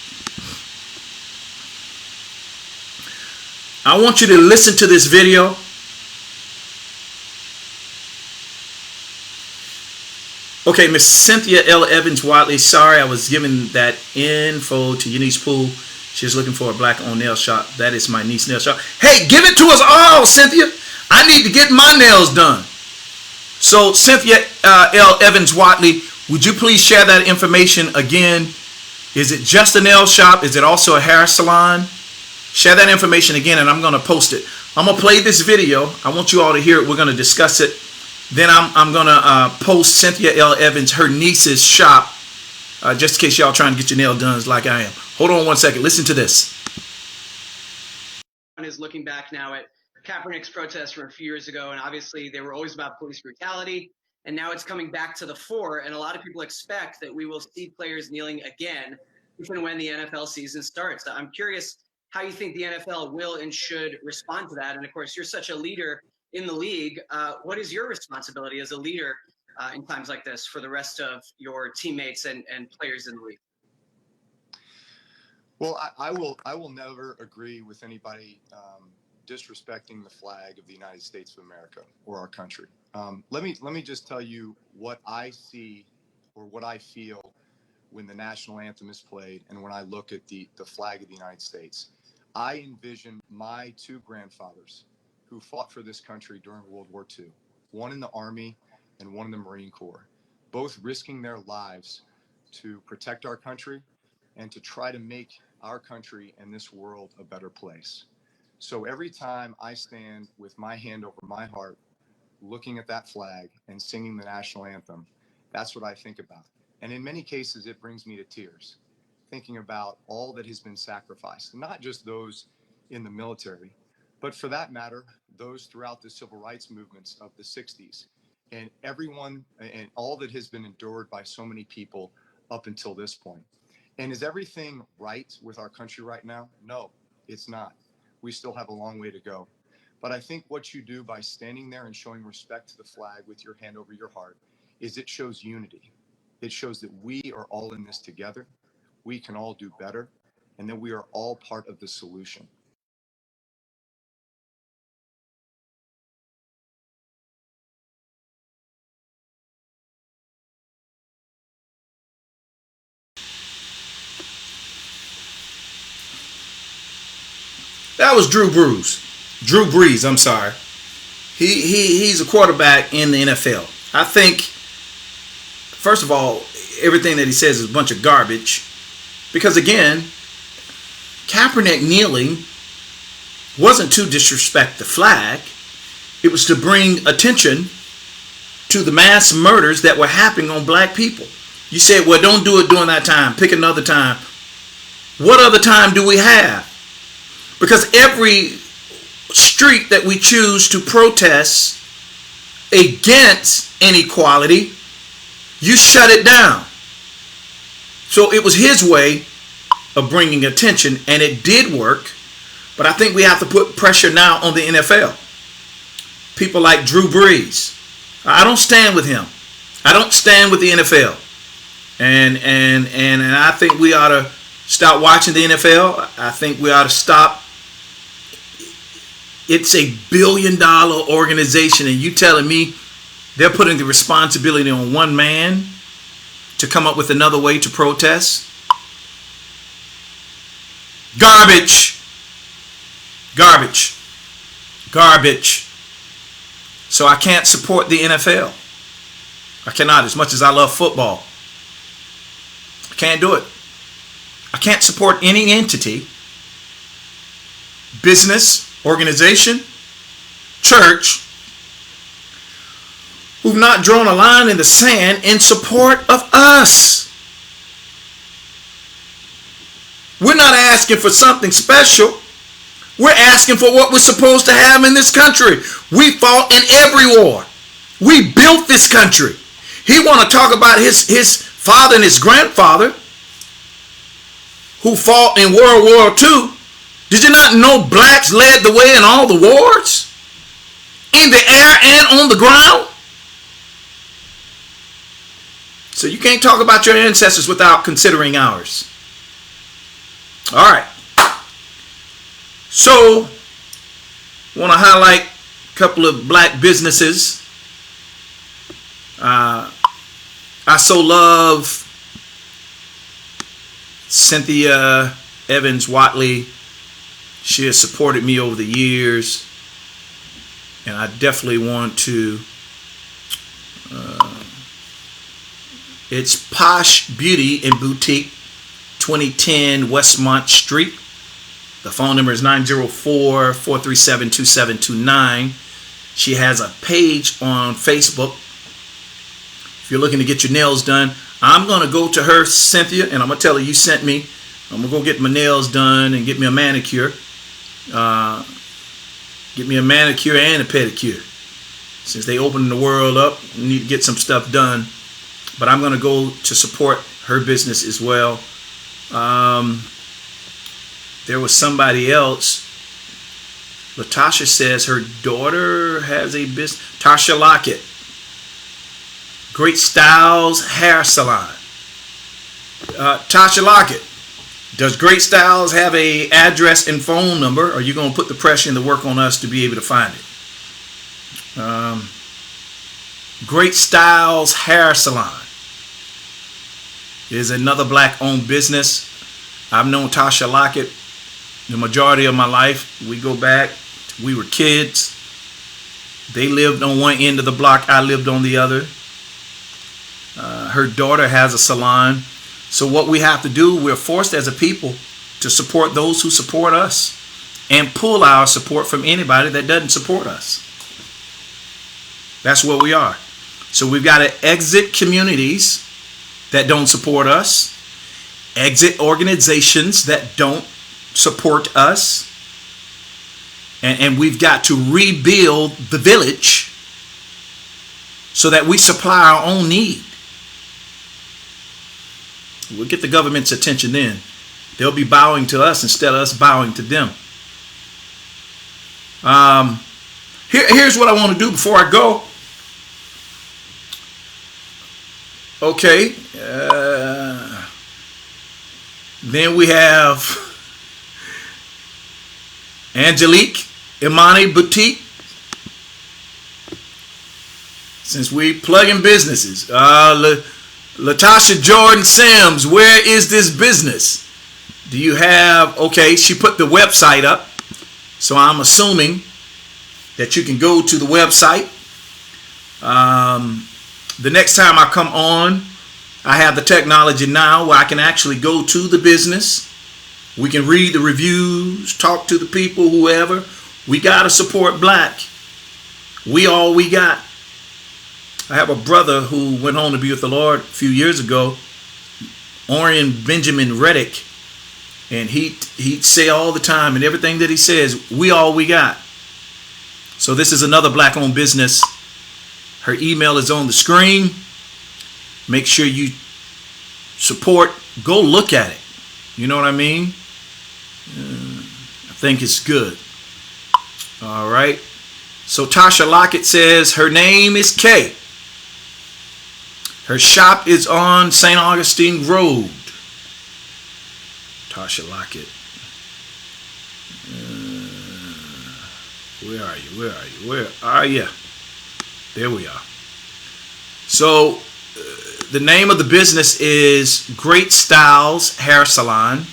I want you to listen to this video. Okay, Miss Cynthia L. Evans Watley. Sorry, I was giving that info to Eunice Poole. She's looking for a black-owned nail shop. That is my niece nail shop. Hey, give it to us all, Cynthia. I need to get my nails done. So, Cynthia L. Evans Watley, would you please share that information again? Is it just a nail shop? Is it also a hair salon? Share that information again, and I'm going to post it. I'm going to play this video. I want you all to hear it. We're going to discuss it. Then I'm going to post Cynthia L. Evans, her niece's shop, just in case y'all trying to get your nail done like I am. Hold on 1 second. Listen to this. Is looking back now at Kaepernick's protests from a few years ago, and obviously they were always about police brutality, and now it's coming back to the fore, and a lot of people expect that we will see players kneeling again if and when the NFL season starts. I'm curious how you think the NFL will and should respond to that, and of course, you're such a leader in the league. What is your responsibility as a leader in times like this for the rest of your teammates and players in the league? Well, I will never agree with anybody disrespecting the flag of the United States of America or our country. Let me just tell you what I see or what I feel when the national anthem is played and when I look at the flag of the United States. I envision my two grandfathers who fought for this country during World War II, one in the Army and one in the Marine Corps, both risking their lives to protect our country and to try to make our country and this world a better place. So every time I stand with my hand over my heart, looking at that flag and singing the national anthem, that's what I think about. And in many cases, it brings me to tears, thinking about all that has been sacrificed, not just those in the military, but for that matter, those throughout the civil rights movements of the 60s, and everyone and all that has been endured by so many people up until this point. And is everything right with our country right now? No, it's not. We still have a long way to go. But I think what you do by standing there and showing respect to the flag with your hand over your heart is it shows unity. It shows that we are all in this together. We can all do better, and that we are all part of the solution. That was Drew Brees. I'm sorry. He's a quarterback in the NFL. I think, first of all, everything that he says is a bunch of garbage. Because again, Kaepernick kneeling wasn't to disrespect the flag. It was to bring attention to the mass murders that were happening on black people. You said, well, don't do it during that time. Pick another time. What other time do we have? Because every street that we choose to protest against inequality, you shut it down. So it was his way of bringing attention, and it did work. But I think we have to put pressure now on the NFL. People like Drew Brees. I don't stand with him. I don't stand with the NFL. And I think we ought to stop watching the NFL. I think we ought to stop. It's a $1 billion organization, and you telling me they're putting the responsibility on one man to come up with another way to protest? Garbage. Garbage. Garbage. So I can't support the NFL. I cannot, as much as I love football. I can't do it. I can't support any entity, business, organization, church, who've not drawn a line in the sand in support of us. We're not asking for something special. We're asking for what we're supposed to have in this country. We fought in every war. We built this country. He want to talk about his father and his grandfather who fought in World War II. Did you not know blacks led the way in all the wars? In the air and on the ground? So you can't talk about your ancestors without considering ours. All right. So, want to highlight a couple of black businesses. I so love Cynthia Evans Watley. She has supported me over the years, and I definitely want to. It's Posh Beauty and Boutique, 2010 Westmont Street. The phone number is 904-437-2729. She has a page on Facebook. If you're looking to get your nails done, I'm going to go to her, Cynthia, and I'm going to tell her you sent me. I'm going to go get my nails done and get me a manicure. Get me a manicure and a pedicure. Since they opened the world up, we need to get some stuff done. But I'm going to go to support her business as well. There was somebody else. Latasha says her daughter has a business. Tasha Lockett. Great Styles Hair Salon. Tasha Lockett. Does Great Styles have a address and phone number? Or are you going to put the pressure and the work on us to be able to find it? Great Styles Hair Salon is another black-owned business. I've known Tasha Lockett the majority of my life. We go back. We were kids. They lived on one end of the block. I lived on the other. Her daughter has a salon. So what we have to do, we're forced as a people to support those who support us and pull our support from anybody that doesn't support us. That's what we are. So we've got to exit communities that don't support us, exit organizations that don't support us, and we've got to rebuild the village so that we supply our own need. We'll get the government's attention then. They'll be bowing to us instead of us bowing to them. Here's what I want to do before I go. Okay. Then we have Angelique Imani Boutique. Since we plug in businesses, Latasha Jordan Sims, where is this business? Do you have? Okay, she put the website up, so I'm assuming that you can go to the website. The next time I come on, I have the technology now where I can actually go to the business. We can read the reviews, talk to the people, whoever. We got to support black. We all we got. I have a brother who went home to be with the Lord a few years ago, Orion Benjamin Reddick, and he'd say all the time, and everything that he says, we all we got. So this is another black-owned business. Her email is on the screen. Make sure you support. Go look at it. You know what I mean? I think it's good. All right. So Tasha Lockett says her name is Kay. Her shop is on St. Augustine Road. Tasha Lockett. Where are you? Where are you? Where are you? There we are. So the name of the business is Great Styles Hair Salon.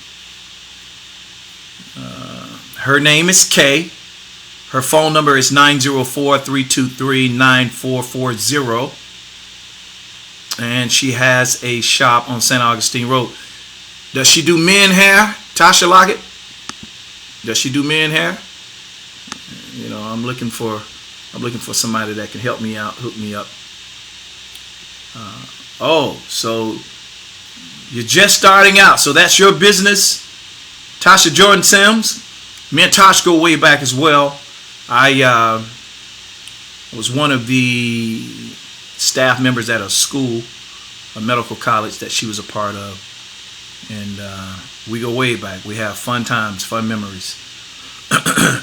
Her name is Kay. Her phone number is 904-323-9440. And she has a shop on St. Augustine Road. Does she do men hair, Tasha Lockett? Does she do men hair? You know, I'm looking for somebody that can help me out, hook me up. So you're just starting out. So that's your business, Tasha Jordan Sims. Me and Tosh go way back as well. I was one of the staff members at a school, a medical college that she was a part of. And we go way back. We have fun times, fun memories.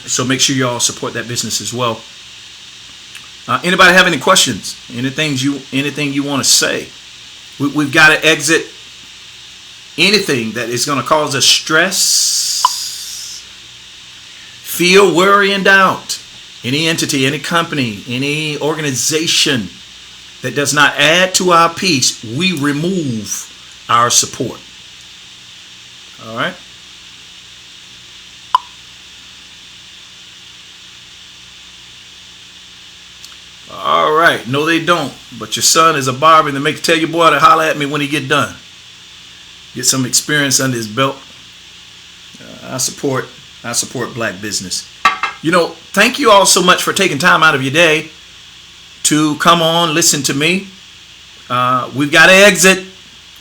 So make sure you all support that business as well. Anybody have any questions? Anything you want to say? We've got to exit anything that is going to cause us stress, fear, worry, and doubt. Any entity, any company, any organization that does not add to our peace, we remove our support. All right? All right. No, they don't. But your son is a barber, and they make tell your boy to holler at me when he get done. Get some experience under his belt. I support black business. You know, thank you all so much for taking time out of your day to come on, listen to me. We've got to exit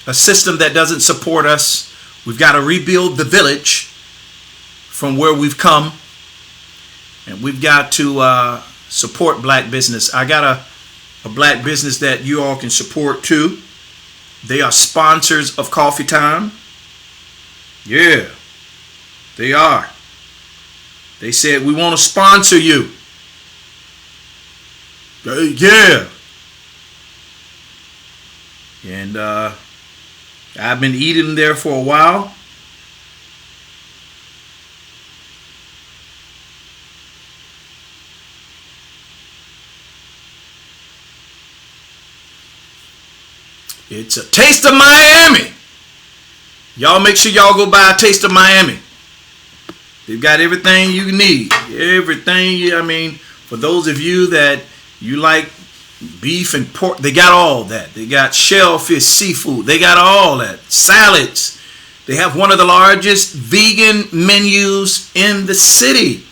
a system that doesn't support us. We've got to rebuild the village from where we've come. And we've got to support black business. I got a black business that you all can support too. They are sponsors of Coffee Time. Yeah, they are. They said, we want to sponsor you. Yeah. And I've been eating there for a while. It's a Taste of Miami. Y'all make sure y'all go buy a Taste of Miami. They've got everything you need. Everything. I mean, for those of you that you like beef and pork, they got all that. They got shellfish, seafood. They got all that. Salads. They have one of the largest vegan menus in the city.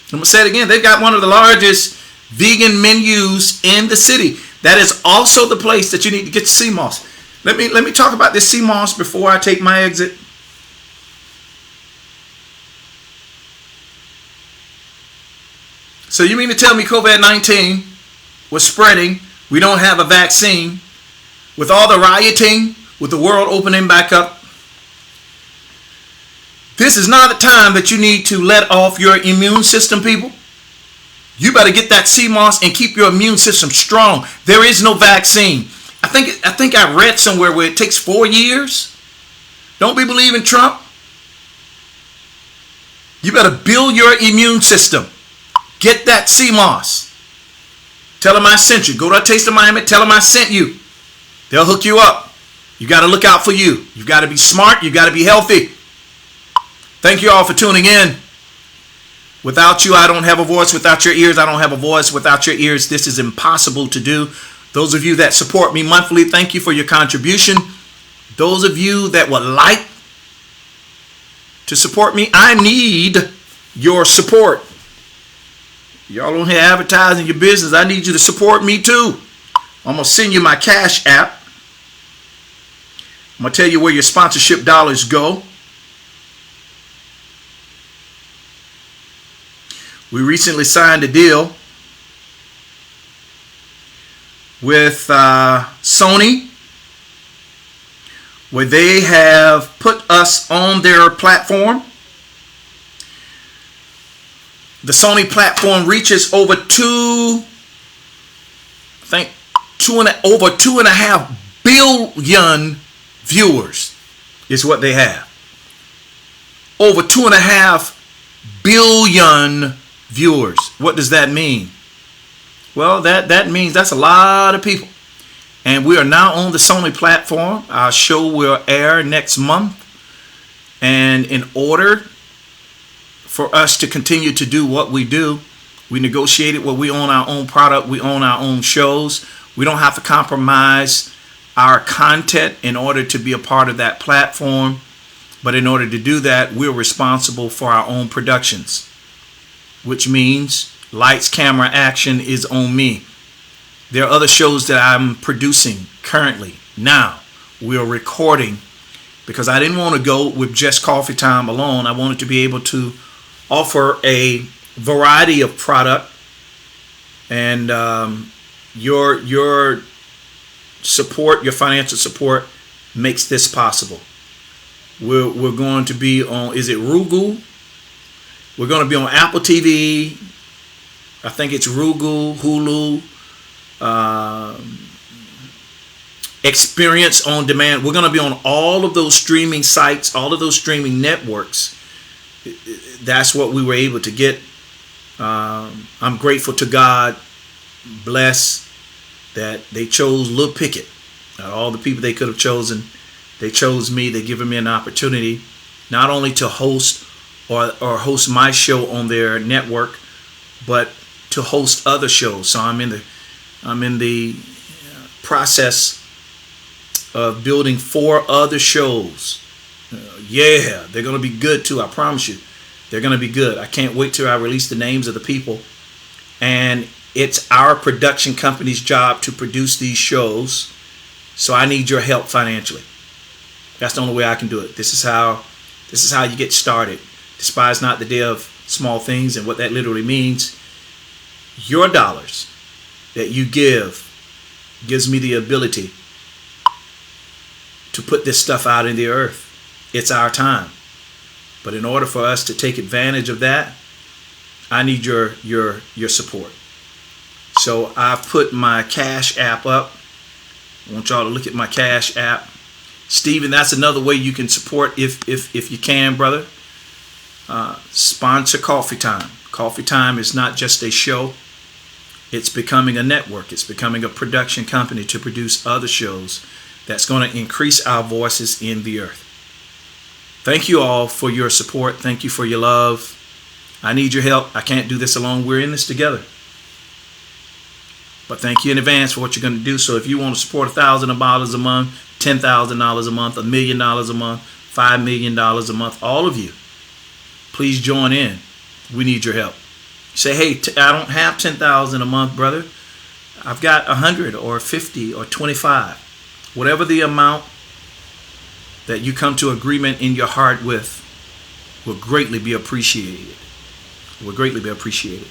I'm going to say it again. They've got one of the largest vegan menus in the city. That is also the place that you need to get sea moss. Let me talk about this sea moss before I take my exit. So you mean to tell me COVID-19 was spreading? We don't have a vaccine. With all the rioting, with the world opening back up, This is not the time that you need to let off your immune system, people. You better get that CMOS and keep your immune system strong. There is no vaccine. I think I read somewhere where it takes 4 years. Don't be believing Trump. You better build your immune system. Get that CMOS. Tell them I sent you. Go to a Taste of Miami. Tell them I sent you. They'll hook you up. You got to look out for you. You've got to be smart. You've got to be healthy. Thank you all for tuning in. Without you, I don't have a voice. Without your ears, I don't have a voice. Without your ears, this is impossible to do. Those of you that support me monthly, thank you for your contribution. Those of you that would like to support me, I need your support. Y'all don't have advertising your business. I need you to support me too. I'm going to send you my Cash App. I'm going to tell you where your sponsorship dollars go. We recently signed a deal with Sony, where they have put us on their platform. The Sony platform reaches over over 2.5 billion viewers is what they have. Over 2.5 billion viewers. What does that mean? Well, that means that's a lot of people. And we are now on the Sony platform. Our show will air next month. And in order for us to continue to do what we do, we negotiated where we own our own product. We own our own shows. We don't have to compromise our content in order to be a part of that platform. But in order to do that, we're responsible for our own productions, which means lights, camera, action is on me. There are other shows that I'm producing currently. Now, we're recording because I didn't want to go with just Coffee Time alone. I wanted to be able to offer a variety of product, and your support, your financial support, makes this possible. We're going to be on, is it Rugu? We're going to be on Apple TV. I think it's Rugu, Hulu, Experience on Demand. We're going to be on all of those streaming sites, all of those streaming networks. That's what we were able to get. I'm grateful to God, bless that they chose Lil Pickett. Out of all the people they could have chosen, they chose me. They've given me an opportunity not only to host or host my show on their network, but to host other shows. So I'm in the process of building 4 other shows. Yeah, they're going to be good too. I promise you, they're going to be good. I can't wait till I release the names of the people. And it's our production company's job to produce these shows. So I need your help financially. That's the only way I can do it. This is how you get started. Despise not the day of small things. And what that literally means, your dollars that you give gives me the ability to put this stuff out in the earth. It's our time. But in order for us to take advantage of that, I need your support. So I've put my Cash App up. I want y'all to look at my Cash App. Stephen, that's another way you can support if you can, brother. Sponsor Coffee Time. Coffee Time is not just a show. It's becoming a network. It's becoming a production company to produce other shows that's going to increase our voices in the earth. Thank you all for your support. Thank you for your love. I need your help. I can't do this alone. We're in this together. But thank you in advance for what you're going to do. So if you want to support $1,000 a month, $10,000 a month, $1 million a month, $5 million a month, all of you, please join in. We need your help. Say, hey, I don't have $10,000 a month, brother. I've got 100 or 50 or 25. Whatever the amount that you come to agreement in your heart with will greatly be appreciated. Will greatly be appreciated.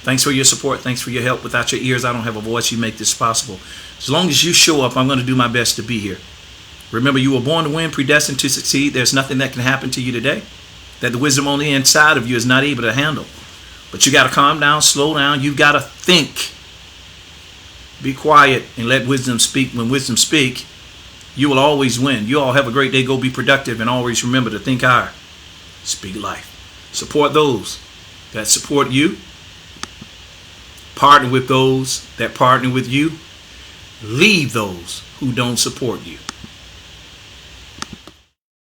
Thanks for your support. Thanks for your help. Without your ears, I don't have a voice. You make this possible. As long as you show up, I'm going to do my best to be here. Remember, you were born to win, predestined to succeed. There's nothing that can happen to you today that the wisdom on the inside of you is not able to handle. But you got to calm down, slow down. You've got to think. Be quiet and let wisdom speak. When wisdom speak, you will always win. You all have a great day. Go be productive, and always remember to think higher. Speak life. Support those that support you. Partner with those that partner with you. Leave those who don't support you.